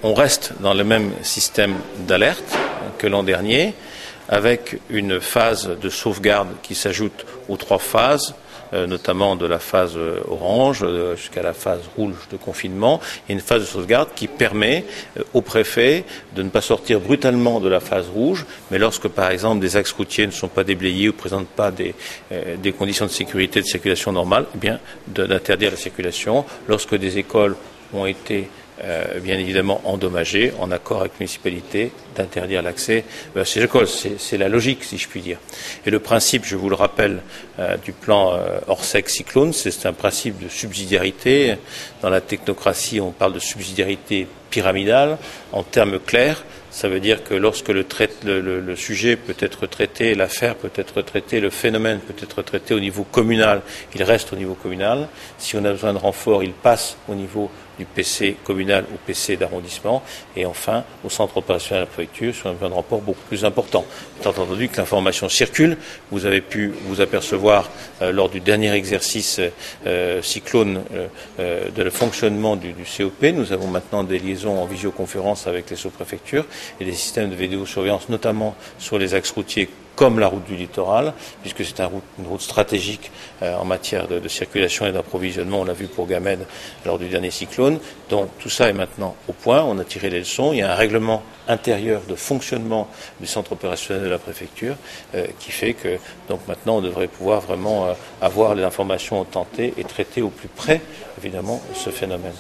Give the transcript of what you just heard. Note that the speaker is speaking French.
on reste dans le même système d'alerte que l'an dernier, avec une phase de sauvegarde qui s'ajoute aux 3 phases, notamment de la phase orange jusqu'à la phase rouge de confinement, et une phase de sauvegarde qui permet au préfet de ne pas sortir brutalement de la phase rouge, mais lorsque par exemple des axes routiers ne sont pas déblayés ou ne présentent pas des conditions de sécurité de circulation normales, eh bien d'interdire la circulation. Lorsque des écoles ont été bien évidemment endommagées, en accord avec la municipalité, d'interdire l'accès à ces écoles. C'est la logique, si je puis dire. Et le principe, je vous le rappelle, du plan Orsec-Cyclone, c'est un principe de subsidiarité. Dans la technocratie, on parle de subsidiarité pyramidale. En termes clairs, ça veut dire que lorsque le sujet peut être traité, l'affaire peut être traitée, le phénomène peut être traité au niveau communal, il reste au niveau communal. Si on a besoin de renfort, il passe au niveau du PC communal ou PC d'arrondissement, et enfin au centre opérationnel de la préfecture sur un besoin de renfort beaucoup plus important. Étant entendu que l'information circule, vous avez pu vous apercevoir lors du dernier exercice cyclone de le fonctionnement du COP. Nous avons maintenant des liaisons en visioconférence avec les sous-préfectures et des systèmes de vidéosurveillance, notamment sur les axes routiers comme la route du littoral, puisque c'est une route stratégique en matière de circulation et d'approvisionnement. On l'a vu pour Gamède lors du dernier cyclone. Donc tout ça est maintenant au point. On a tiré les leçons. Il y a un règlement intérieur de fonctionnement du centre opérationnel de la préfecture qui fait que donc maintenant on devrait pouvoir vraiment avoir les informations au temps T et traiter au plus près évidemment ce phénomène.